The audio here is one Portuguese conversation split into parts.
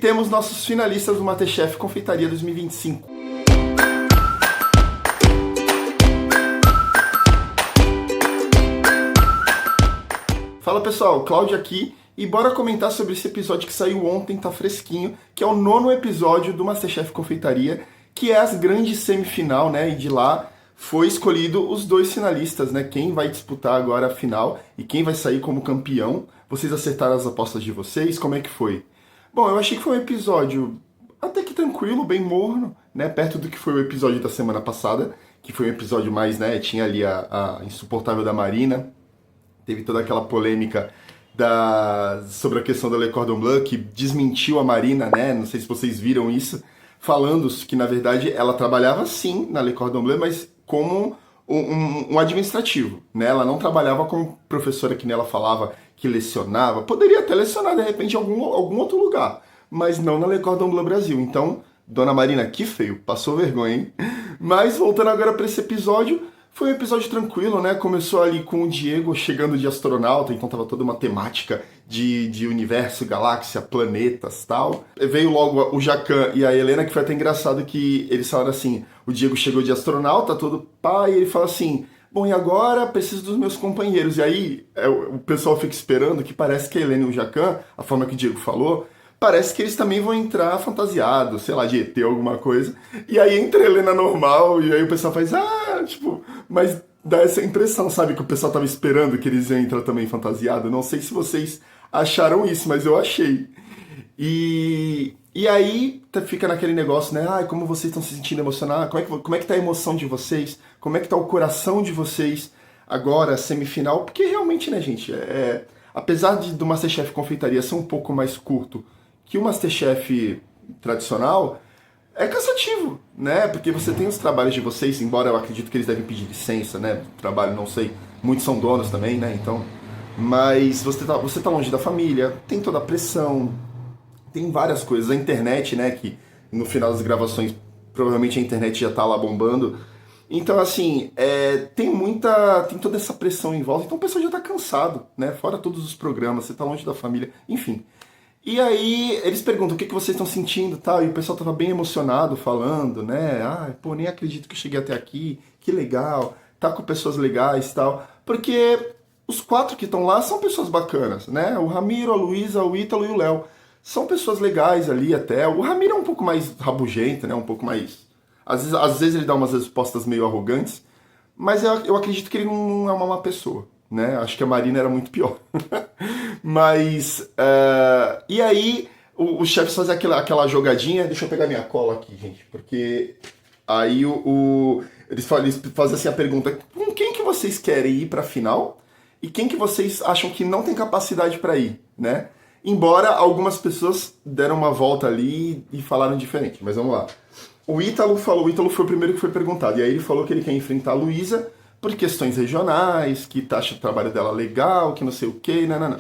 temos nossos finalistas do MasterChef Confeitaria 2025. Fala pessoal, Cláudio aqui e bora comentar sobre esse episódio que saiu ontem, tá fresquinho, que é o 9º episódio do MasterChef Confeitaria, que é as grandes semifinal, né? E de lá foi escolhido os 2 finalistas, né? Quem vai disputar agora a final e quem vai sair como campeão. Vocês acertaram as apostas de vocês? Como é que foi? Bom, eu achei que foi um episódio até que tranquilo, bem morno, né? Perto do que foi o episódio da semana passada, que foi um episódio mais, né? Tinha ali a insuportável da Marina. Teve toda aquela polêmica sobre a questão da Le Cordon Bleu, que desmentiu a Marina, né? Não sei se vocês viram isso, falando que, na verdade, ela trabalhava sim na Le Cordon Bleu, mas como um administrativo, né? Ela não trabalhava como professora, que nem ela falava, que lecionava. Poderia até lecionar, de repente, em algum outro lugar, mas não na Le Cordon Bleu Brasil. Então, dona Marina, que feio, passou vergonha, hein? Mas, voltando agora para esse episódio, foi um episódio tranquilo, né? Começou ali com o Diego chegando de astronauta, então tava toda uma temática de universo, galáxia, planetas e tal. Veio logo o Jacan e a Helena, que foi até engraçado que eles falaram assim, o Diego chegou de astronauta, todo pá, e ele fala assim, bom, e agora preciso dos meus companheiros. E aí o pessoal fica esperando, que parece que a Helena e o Jacan, a forma que o Diego falou, parece que eles também vão entrar fantasiados, sei lá, de ET, alguma coisa. E aí entra a Helena normal, e aí o pessoal faz, tipo... Mas dá essa impressão, sabe? Que o pessoal tava esperando que eles entram também fantasiados. Não sei se vocês acharam isso, mas eu achei. E aí fica naquele negócio, né? Ai, como vocês estão se sentindo emocionados? Como é que tá a emoção de vocês? Como é que tá o coração de vocês agora, semifinal? Porque realmente, né, gente? Apesar do MasterChef Confeitaria ser um pouco mais curto que o MasterChef tradicional, é cansativo, né? Porque você tem os trabalhos de vocês, embora eu acredito que eles devem pedir licença, né? Trabalho, não sei, muitos são donos também, né? Então, mas você tá longe da família, tem toda a pressão, tem várias coisas. A internet, né? Que no final das gravações, provavelmente a internet já tá lá bombando. Então, assim, tem toda essa pressão em volta, então o pessoal já tá cansado, né? Fora todos os programas, você tá longe da família, enfim. E aí eles perguntam o que vocês estão sentindo e tal, e o pessoal tava bem emocionado falando, né? Pô, nem acredito que eu cheguei até aqui, que legal, tá com pessoas legais e tal. Porque os 4 que estão lá são pessoas bacanas, né? O Ramiro, a Luísa, o Ítalo e o Léo. São pessoas legais ali até. O Ramiro é um pouco mais rabugento, né? Um pouco mais... Às vezes ele dá umas respostas meio arrogantes, mas eu acredito que ele não é uma má pessoa, né? Acho que a Marina era muito pior. Mas, e aí, os chefes fazem aquela jogadinha, deixa eu pegar minha cola aqui, gente, porque aí eles fazem assim a pergunta, com quem que vocês querem ir pra final e quem que vocês acham que não tem capacidade pra ir, né? Embora algumas pessoas deram uma volta ali e falaram diferente, mas vamos lá. O Ítalo foi o primeiro que foi perguntado, e aí ele falou que ele quer enfrentar a Luísa por questões regionais, que acha o trabalho dela legal, que não sei o que, não.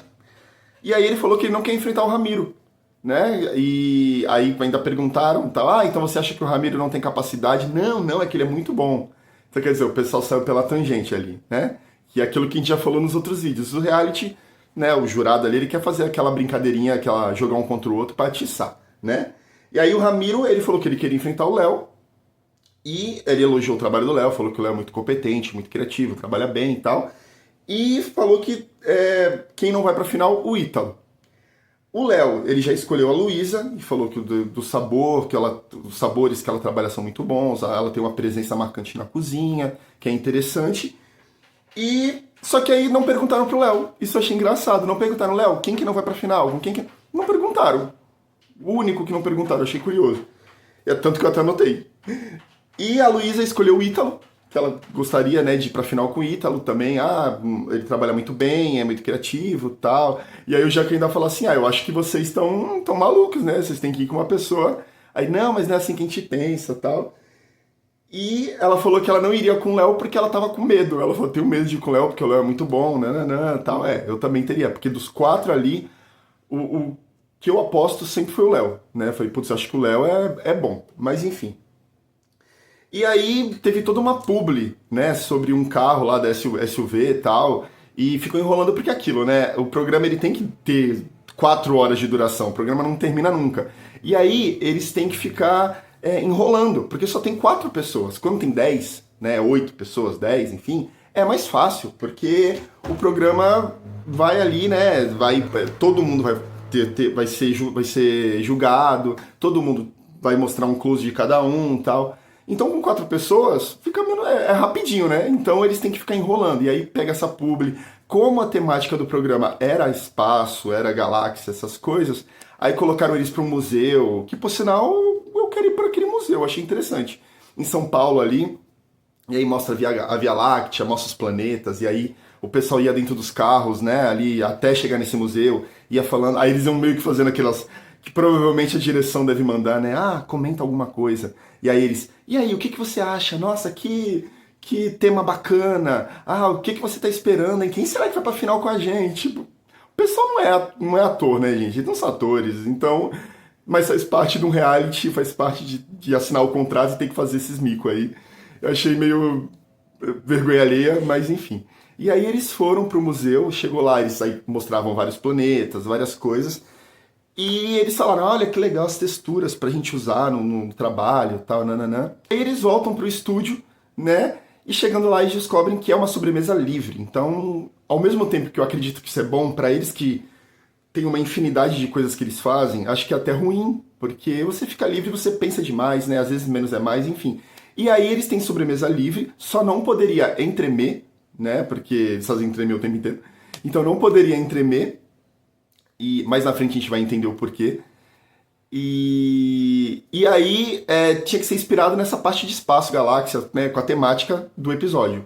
E aí ele falou que ele não quer enfrentar o Ramiro, né? E aí ainda perguntaram, tá, então você acha que o Ramiro não tem capacidade? Não, é que ele é muito bom. Então quer dizer, o pessoal saiu pela tangente ali, né? Que é aquilo que a gente já falou nos outros vídeos. O reality, né, o jurado ali, ele quer fazer aquela brincadeirinha, jogar um contra o outro pra atiçar, né? E aí o Ramiro, ele falou que ele queria enfrentar o Léo, e ele elogiou o trabalho do Léo, falou que o Léo é muito competente, muito criativo, trabalha bem e tal. E falou que quem não vai pra final, o Ítalo. O Léo, ele já escolheu a Luísa e falou que os sabores que ela trabalha são muito bons, ela tem uma presença marcante na cozinha, que é interessante. Só que aí não perguntaram pro Léo. Isso eu achei engraçado. Não perguntaram, Léo, quem que não vai pra final? Não perguntaram. O único que não perguntaram, eu achei curioso. Tanto que eu até anotei. E a Luísa escolheu o Ítalo, que ela gostaria, né, de ir pra final com o Ítalo também. Ele trabalha muito bem, é muito criativo e tal. E aí o Jacan ainda falou assim, eu acho que vocês estão malucos, né? Vocês têm que ir com uma pessoa. Aí, não, mas não é assim que a gente pensa e tal. E ela falou que ela não iria com o Léo porque ela tava com medo. Ela falou, tenho medo de ir com o Léo porque o Léo é muito bom, tal. Eu também teria, porque dos 4 ali, o que eu aposto sempre foi o Léo, né? Eu falei, putz, acho que o Léo é bom. Mas enfim. E aí teve toda uma publi, né, sobre um carro lá da SUV e tal, e ficou enrolando porque aquilo, né, o programa ele tem que ter 4 horas de duração, o programa não termina nunca. E aí eles têm que ficar enrolando, porque só tem 4 pessoas. Quando tem 10, né, 8 pessoas, 10, enfim, é mais fácil, porque o programa vai ali, né, todo mundo vai ser julgado, todo mundo vai mostrar um close de cada um e tal. Então, com 4 pessoas, é rapidinho, né? Então, eles têm que ficar enrolando. E aí, pega essa publi. Como a temática do programa era espaço, era galáxia, essas coisas, aí colocaram eles para um museu, que, por sinal, eu quero ir para aquele museu, eu achei interessante. Em São Paulo, ali, e aí mostra a Via Láctea, mostra os planetas, e aí o pessoal ia dentro dos carros, né, ali, até chegar nesse museu, ia falando, aí eles iam meio que fazendo aquelas que provavelmente a direção deve mandar, né? Ah, comenta alguma coisa. E aí eles, e aí, o que você acha? Nossa, que tema bacana. Ah, o que você tá esperando, hein? Quem será que vai pra final com a gente? Tipo, o pessoal não é ator, né, gente? Eles não são atores, então... Mas faz parte de um reality, faz parte de assinar o contrato e ter que fazer esses mico aí. Eu achei meio vergonha alheia, mas enfim. E aí eles foram pro museu, chegou lá, eles aí mostravam vários planetas, várias coisas... E eles falaram, olha que legal as texturas pra gente usar no trabalho e tal, nananã. Aí eles voltam pro estúdio, né? E chegando lá eles descobrem que é uma sobremesa livre. Então, ao mesmo tempo que eu acredito que isso é bom pra eles que tem uma infinidade de coisas que eles fazem, acho que é até ruim, porque você fica livre, você pensa demais, né? Às vezes menos é mais, enfim. E aí eles têm sobremesa livre, só não poderia entremer, né? Porque eles fazem entremer o tempo inteiro. Então não poderia entremer. E mais na frente a gente vai entender o porquê. E aí tinha que ser inspirado nessa parte de espaço, galáxia, né, com a temática do episódio.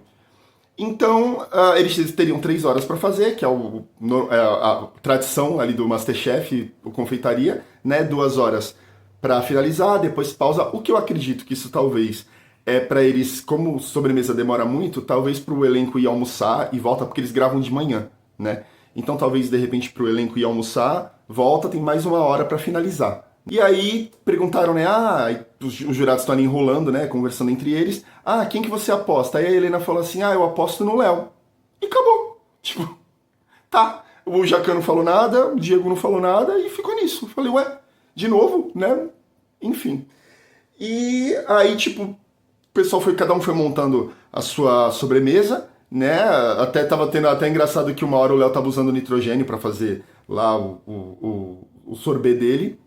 Então, eles teriam 3 horas para fazer, que é a tradição ali do MasterChef, o confeitaria, né, 2 horas para finalizar, depois pausa. O que eu acredito que isso talvez é para eles, como sobremesa demora muito, talvez para o elenco ir almoçar e volta, porque eles gravam de manhã, né? Então talvez de repente pro elenco ir almoçar, volta, tem mais 1 hora para finalizar. E aí perguntaram, né, os jurados estão ali enrolando, né, conversando entre eles, quem que você aposta? Aí a Helena falou assim, eu aposto no Léo. E acabou. Tipo, tá. O Jacan não falou nada, o Diego não falou nada e ficou nisso. Falei, ué, de novo, né? Enfim. E aí, tipo, o pessoal cada um foi montando a sua sobremesa, né? Até tava tendo até engraçado que uma hora o Léo tava usando nitrogênio para fazer lá o sorbet dele.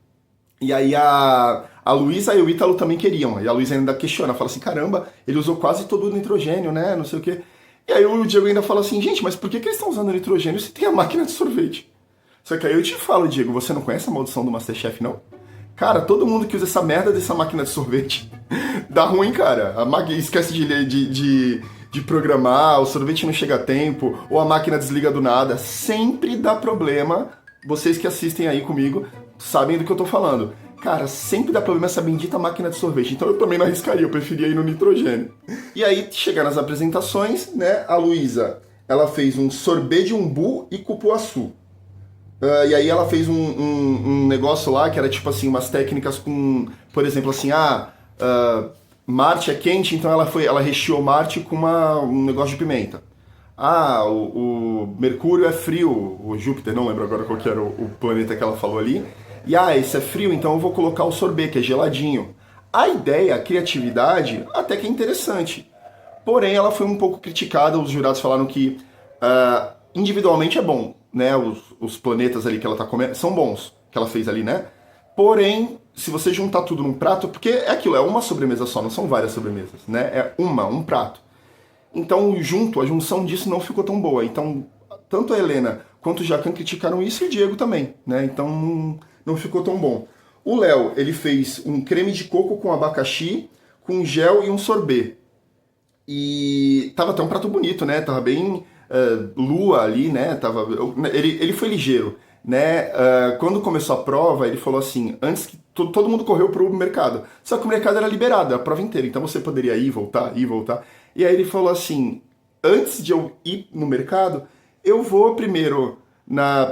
E aí a Luísa e o Ítalo também queriam. E a Luísa ainda questiona, fala assim, caramba, ele usou quase todo o nitrogênio, né? Não sei o quê. E aí o Diego ainda fala assim, gente, mas por que eles estão usando nitrogênio se tem a máquina de sorvete? Só que aí eu te falo, Diego, você não conhece a maldição do MasterChef, não? Cara, todo mundo que usa essa merda dessa máquina de sorvete dá ruim, cara. A máquina esquece de programar, o sorvete não chega a tempo, ou a máquina desliga do nada. Sempre dá problema. Vocês que assistem aí comigo sabem do que eu tô falando. Cara, sempre dá problema essa bendita máquina de sorvete. Então eu também não arriscaria, eu preferia ir no nitrogênio. E aí, chegaram as apresentações, né? A Luísa, ela fez um sorbet de umbu e cupuaçu. E aí ela fez um negócio lá que era tipo assim, umas técnicas com, por exemplo, assim, Marte é quente, então ela recheou Marte com um negócio de pimenta. O Mercúrio é frio, o Júpiter, não lembro agora qual que era o planeta que ela falou ali. E esse é frio, então eu vou colocar o sorbet, que é geladinho. A ideia, a criatividade, até que é interessante. Porém, ela foi um pouco criticada, os jurados falaram que individualmente é bom, né? Os planetas ali que ela tá comendo são bons, que ela fez ali, né? Porém, se você juntar tudo num prato, porque é aquilo, é uma sobremesa só, não são várias sobremesas, né? É um prato. Então, a junção disso não ficou tão boa. Então, tanto a Helena quanto o Jacan criticaram isso e o Diego também, né? Então, não ficou tão bom. O Léo, ele fez um creme de coco com abacaxi, com gel e um sorbet. E tava até um prato bonito, né? Tava bem lua ali, né? Ele foi ligeiro, né? Quando começou a prova, ele falou assim, antes que todo mundo correu pro mercado. Só que o mercado era liberado, a prova inteira. Então você poderia ir, voltar, ir, voltar. E aí ele falou assim, antes de eu ir no mercado, eu vou primeiro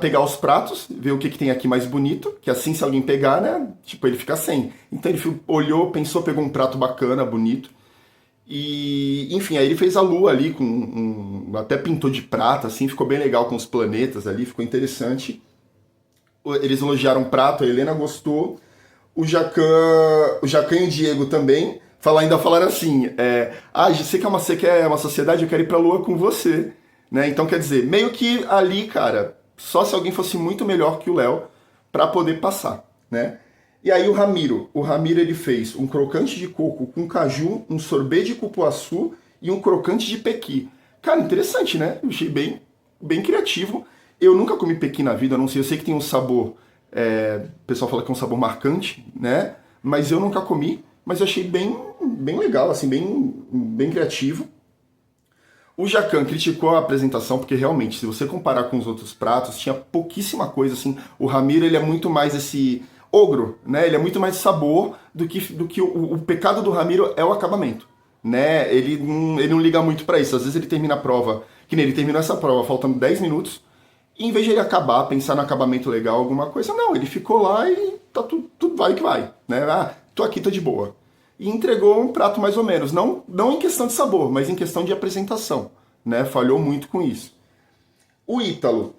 pegar os pratos, ver o que tem aqui mais bonito, que assim se alguém pegar, né, tipo, ele fica sem. Então ele olhou, pensou, pegou um prato bacana, bonito, e, enfim, aí ele fez a lua ali, até pintou de prata, assim, ficou bem legal com os planetas ali, ficou interessante. Eles elogiaram o prato, a Helena gostou, O Jacan e o Diego também ainda falaram assim, você quer uma sociedade, eu quero ir pra Lua com você, né? Então, quer dizer, meio que ali, cara, só se alguém fosse muito melhor que o Léo pra poder passar, né? E aí o Ramiro ele fez um crocante de coco com caju, um sorbet de cupuaçu e um crocante de pequi. Cara, interessante, né? Eu achei bem criativo. Eu nunca comi pequi na vida, não sei, eu sei que tem um sabor, o pessoal fala que é um sabor marcante, né? Mas eu nunca comi, mas eu achei bem legal, assim, bem criativo. O Jacan criticou a apresentação porque realmente, se você comparar com os outros pratos, tinha pouquíssima coisa, assim. O Ramiro, ele é muito mais esse ogro, né? Ele é muito mais sabor do que o pecado do Ramiro é o acabamento, né? Ele não liga muito pra isso. Às vezes ele termina a prova, que nem ele terminou essa prova faltando 10 minutos, e em vez de ele acabar, pensar no acabamento legal, alguma coisa, não, ele ficou lá e tá tudo vai que vai, né? Tô aqui, tô de boa. E entregou um prato mais ou menos, não em questão de sabor, mas em questão de apresentação, né? Falhou muito com isso. O Ítalo,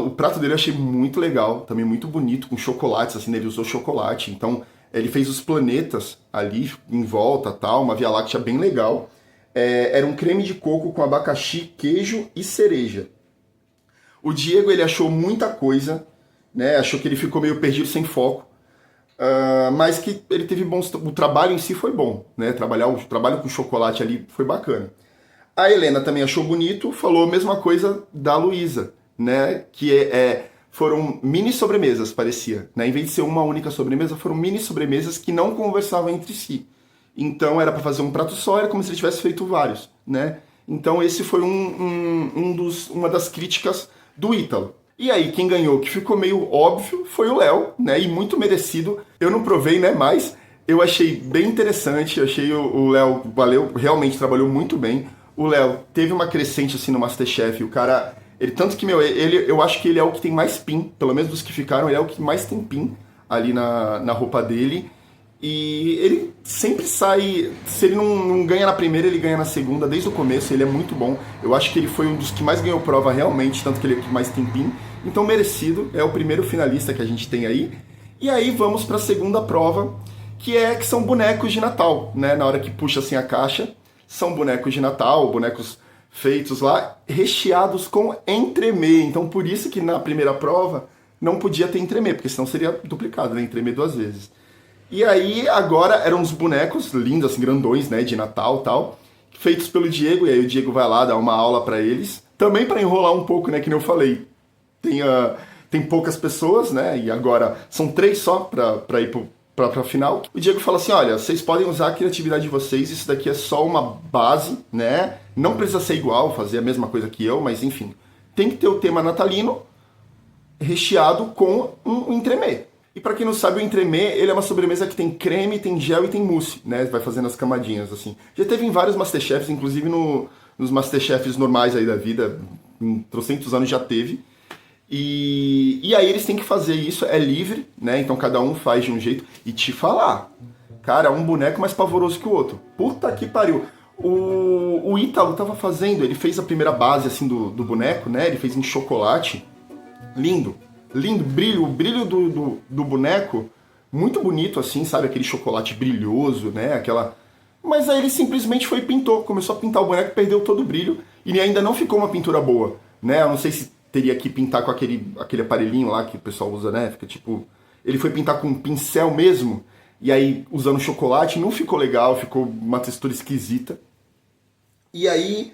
o prato dele eu achei muito legal, também muito bonito, com chocolates, assim, ele usou chocolate, então ele fez os planetas ali em volta, tal, uma Via Láctea bem legal. Era um creme de coco com abacaxi, queijo e cereja. O Diego, ele achou muita coisa, né? Achou que ele ficou meio perdido, sem foco. Mas que ele teve bons... O trabalho em si foi bom, né? O trabalho com chocolate ali foi bacana. A Helena também achou bonito, falou a mesma coisa da Luísa, né? Que foram mini sobremesas, parecia. Né? Em vez de ser uma única sobremesa, foram mini sobremesas que não conversavam entre si. Então era para fazer um prato só, era como se ele tivesse feito vários, né? Então esse foi uma das críticas do Ítalo. E aí, quem ganhou, que ficou meio óbvio, foi o Léo, né? E muito merecido. Eu não provei, né? Mas eu achei bem interessante. Achei o Léo, realmente trabalhou muito bem. O Léo teve uma crescente assim no MasterChef. O cara, tanto que, eu acho que ele é o que tem mais pin, pelo menos dos que ficaram, ele é o que mais tem pin ali na roupa dele. E ele sempre sai, se ele não ganha na primeira, ele ganha na segunda, desde o começo, ele é muito bom. Eu acho que ele foi um dos que mais ganhou prova realmente, tanto que ele é o que mais tem pin. Então merecido, é o primeiro finalista que a gente tem aí. E aí vamos para a segunda prova, que são bonecos de Natal, né? Na hora que puxa assim a caixa, são bonecos de Natal, bonecos feitos lá, recheados com entremê. Então por isso que na primeira prova não podia ter entremê, porque senão seria duplicado, né? Entremê 2 vezes. E aí, agora, eram uns bonecos lindos, assim, grandões, né, de Natal e tal, feitos pelo Diego, e aí o Diego vai lá dar uma aula pra eles. Também pra enrolar um pouco, né, que nem eu falei, tem poucas pessoas, né, e agora são 3 só pra ir pra final. O Diego fala assim, olha, vocês podem usar a criatividade de vocês, isso daqui é só uma base, né, não precisa ser igual, fazer a mesma coisa que eu, mas enfim, tem que ter o tema natalino recheado com um entremê. E pra quem não sabe, o entremê, ele é uma sobremesa que tem creme, tem gel e tem mousse, né? Vai fazendo as camadinhas, assim. Já teve em vários Masterchefs, inclusive nos Masterchefs normais aí da vida, em trocentos anos já teve. E aí eles têm que fazer isso, é livre, né? Então cada um faz de um jeito. E te falar, cara, um boneco mais pavoroso que o outro. Puta que pariu. O Ítalo tava fazendo, ele fez a primeira base, assim, do boneco, né? Ele fez em chocolate. Lindo. Lindo, o brilho do boneco, muito bonito assim, sabe? Aquele chocolate brilhoso, né? Mas aí ele simplesmente foi e pintou, começou a pintar o boneco, perdeu todo o brilho e ainda não ficou uma pintura boa, né? Eu não sei se teria que pintar com aquele aparelhinho lá que o pessoal usa, né? Fica tipo... Ele foi pintar com um pincel mesmo, e aí usando chocolate, não ficou legal, ficou uma textura esquisita. E aí,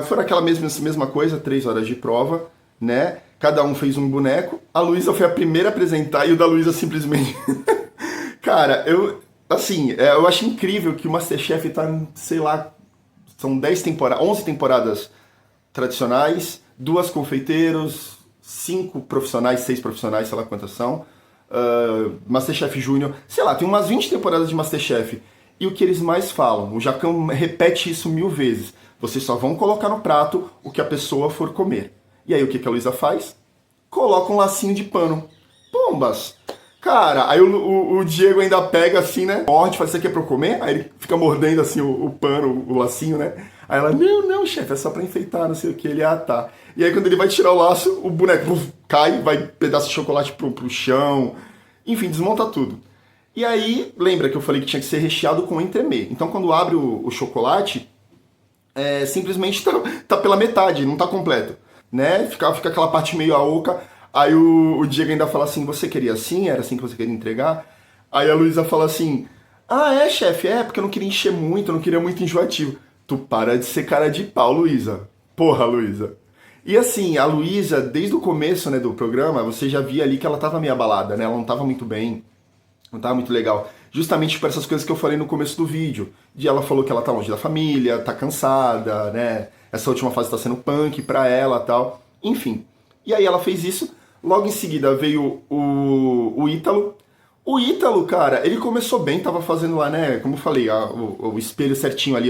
foi aquela mesma coisa, 3 horas de prova, né? Cada um fez um boneco. A Luísa foi a primeira a apresentar e o da Luísa simplesmente... Cara, eu acho incrível que o Masterchef tá, sei lá, são 11 temporadas tradicionais, 2 confeiteiros, 5 profissionais, 6 profissionais, sei lá quantas são. Masterchef Júnior, sei lá, tem umas 20 temporadas de Masterchef. E o que eles mais falam, o Jacão repete isso 1000 vezes. Vocês só vão colocar no prato o que a pessoa for comer. E aí o que a Luísa faz? Coloca um lacinho de pano. Pombas! Cara, aí o Diego ainda pega assim, né? Morde, fala, isso aqui é pra eu comer? Aí ele fica mordendo assim o pano, o lacinho, né? Aí ela, não, chefe, é só pra enfeitar, não sei o que. Ele, tá. E aí quando ele vai tirar o laço, o boneco cai, vai pedaço de chocolate pro chão. Enfim, desmonta tudo. E aí, lembra que eu falei que tinha que ser recheado com entremê. Então quando abre o chocolate, simplesmente tá pela metade, não tá completo. Né? Fica aquela parte meio a oca. Aí o Diego ainda fala assim, você queria assim? Era assim que você queria entregar? Aí a Luísa fala assim, chefe, porque eu não queria encher muito, eu não queria muito enjoativo. Tu para de ser cara de pau, Luísa. Porra, Luísa. E assim, a Luísa, desde o começo, né, do programa, você já via ali que ela tava meio abalada, né? Ela não tava muito bem, não tava muito legal. Justamente por essas coisas que eu falei no começo do vídeo. Ela falou que ela tá longe da família, tá cansada, né? Essa última fase tá sendo punk pra ela e tal. Enfim. E aí ela fez isso. Logo em seguida veio o Ítalo. O Ítalo, cara, ele começou bem, tava fazendo lá, né? Como eu falei, o espelho certinho ali,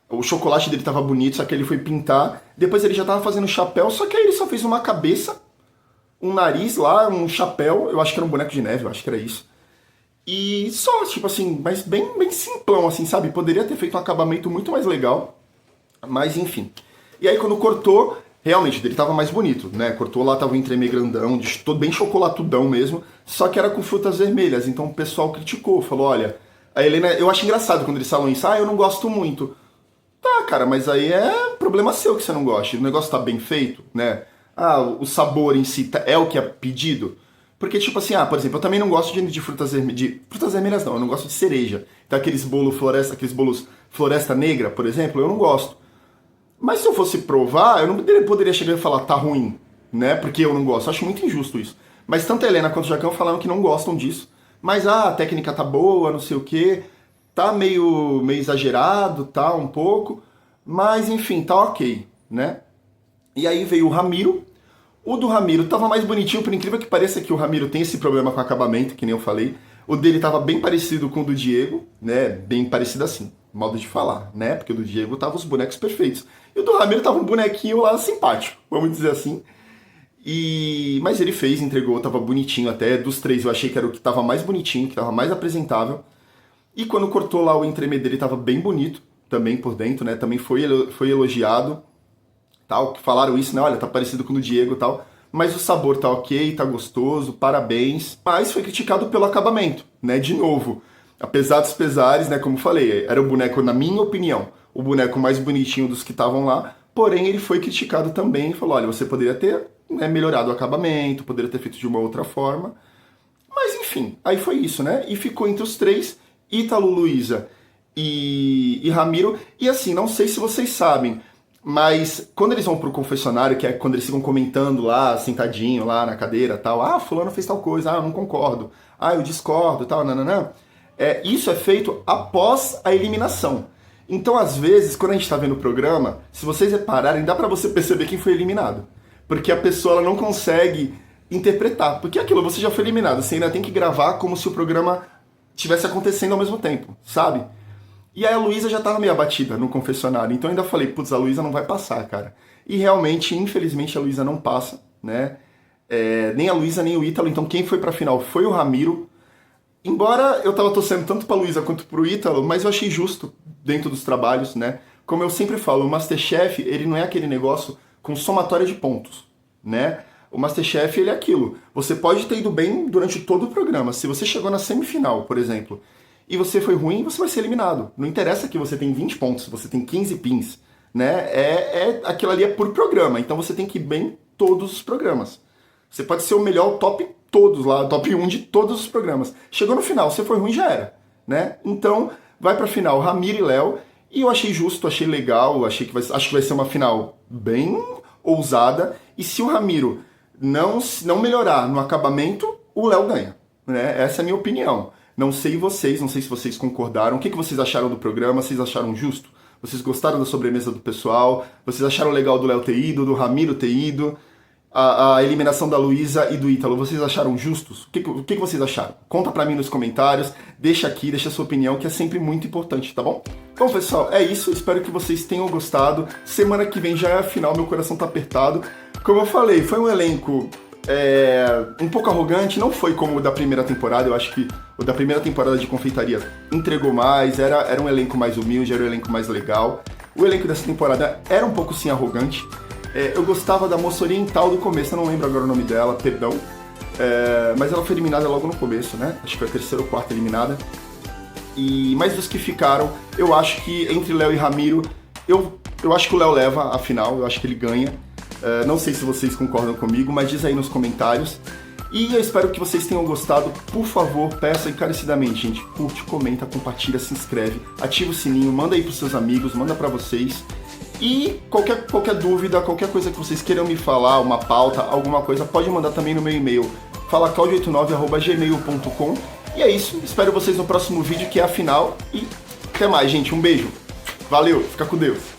o chocolate dele tava bonito, só que ele foi pintar. Depois ele já tava fazendo chapéu, só que aí ele só fez uma cabeça, um nariz lá, um chapéu. Eu acho que era um boneco de neve, eu acho que era isso. E só, tipo assim, mas bem simplão, assim, sabe? Poderia ter feito um acabamento muito mais legal. Mas enfim. E aí quando cortou, realmente, dele tava mais bonito, né? Cortou lá, tava um entremê grandão, todo bem chocolatudão mesmo, só que era com frutas vermelhas. Então o pessoal criticou, falou, olha... A Helena, eu acho engraçado quando eles falam isso, eu não gosto muito. Tá, cara, mas aí é problema seu que você não gosta. O negócio tá bem feito, né? O sabor em si é o que é pedido. Porque, tipo assim, por exemplo, eu também não gosto de frutas vermelhas. De frutas vermelhas não, eu não gosto de cereja. Então aqueles bolos floresta negra, por exemplo, eu não gosto. Mas se eu fosse provar, eu não poderia chegar e falar, tá ruim, né? Porque eu não gosto. Eu acho muito injusto isso. Mas tanto a Helena quanto o Jacão falaram que não gostam disso. Mas a técnica tá boa, não sei o quê. Tá meio exagerado, tá um pouco. Mas enfim, tá ok, né? E aí veio o Ramiro. O do Ramiro tava mais bonitinho, por incrível que pareça que o Ramiro tem esse problema com acabamento, que nem eu falei. O dele tava bem parecido com o do Diego, né? Bem parecido assim, modo de falar, né? Porque o do Diego tava os bonecos perfeitos. E o do Ramiro tava um bonequinho lá simpático, vamos dizer assim. Mas ele fez, entregou, tava bonitinho até. Dos três eu achei que era o que tava mais bonitinho, que tava mais apresentável. E quando cortou lá o entremê dele tava bem bonito, também por dentro, né? Também foi elogiado. Tal, que falaram isso, né? Olha, tá parecido com o do Diego e tal. Mas o sabor tá ok, tá gostoso, parabéns. Mas foi criticado pelo acabamento, né? De novo, apesar dos pesares, né? Como falei, era o boneco, na minha opinião, o boneco mais bonitinho dos que estavam lá. Porém, ele foi criticado também. Falou, olha, você poderia ter, né, melhorado o acabamento, poderia ter feito de uma outra forma. Mas enfim, aí foi isso, né? E ficou entre os três, Ítalo, Luísa e Ramiro. E assim, não sei se vocês sabem, mas quando eles vão pro confessionário, que é quando eles ficam comentando lá, sentadinho lá na cadeira, tal, fulano fez tal coisa, eu não concordo, eu discordo, tal, nananã. Isso é feito após a eliminação. Então, às vezes, quando a gente tá vendo o programa, se vocês repararem, dá pra você perceber quem foi eliminado. Porque a pessoa ela não consegue interpretar. Porque aquilo, você já foi eliminado, você ainda tem que gravar como se o programa estivesse acontecendo ao mesmo tempo, sabe? E aí a Luísa já tava meio abatida no confessionário, então eu ainda falei, putz, a Luísa não vai passar, cara. E realmente, infelizmente, a Luísa não passa, né? Nem a Luísa, nem o Ítalo, então quem foi pra final foi o Ramiro. Embora eu tava torcendo tanto pra Luísa quanto pro Ítalo, mas eu achei justo dentro dos trabalhos, né? Como eu sempre falo, o Masterchef, ele não é aquele negócio com somatória de pontos, né? O Masterchef, ele é aquilo. Você pode ter ido bem durante todo o programa. Se você chegou na semifinal, por exemplo, e você foi ruim, você vai ser eliminado. Não interessa que você tem 20 pontos, você tem 15 pins, né? Aquilo ali é por programa, então você tem que ir bem todos os programas. Você pode ser o melhor top todos lá, top 1 de todos os programas. Chegou no final, você foi ruim, já era, né? Então, vai pra final Ramiro e Léo, e eu achei justo, achei legal, acho que vai ser uma final bem ousada, e se o Ramiro não melhorar no acabamento, o Léo ganha, né? Essa é a minha opinião. Não sei vocês, não sei se vocês concordaram. O que vocês acharam do programa? Vocês acharam justo? Vocês gostaram da sobremesa do pessoal? Vocês acharam legal do Léo ter ido, do Ramiro ter ido? A eliminação da Luísa e do Ítalo, vocês acharam justos? O que vocês acharam? Conta pra mim nos comentários, deixa aqui, deixa a sua opinião, que é sempre muito importante, tá bom? Bom, pessoal, é isso. Espero que vocês tenham gostado. Semana que vem já é a final, meu coração tá apertado. Como eu falei, foi um elenco um pouco arrogante, não foi como o da primeira temporada. Eu acho que o da primeira temporada de Confeitaria entregou mais, era um elenco mais humilde, era um elenco mais legal. O elenco dessa temporada era um pouco sim arrogante. Eu gostava da moça oriental do começo, eu não lembro agora o nome dela, perdão. Mas ela foi eliminada logo no começo, né? Acho que foi a terceira ou quarta eliminada. Mas dos que ficaram, eu acho que entre Léo e Ramiro, eu acho que o Léo leva a final, eu acho que ele ganha. Não sei se vocês concordam comigo, mas diz aí nos comentários. E eu espero que vocês tenham gostado. Por favor, peço encarecidamente, gente, curte, comenta, compartilha, se inscreve, ativa o sininho, manda aí pros seus amigos, manda pra vocês. E qualquer dúvida, qualquer coisa que vocês queiram me falar, uma pauta, alguma coisa, pode mandar também no meu e-mail, falaclaudio89@gmail.com. E é isso, espero vocês no próximo vídeo, que é a final. E até mais, gente, um beijo. Valeu, fica com Deus.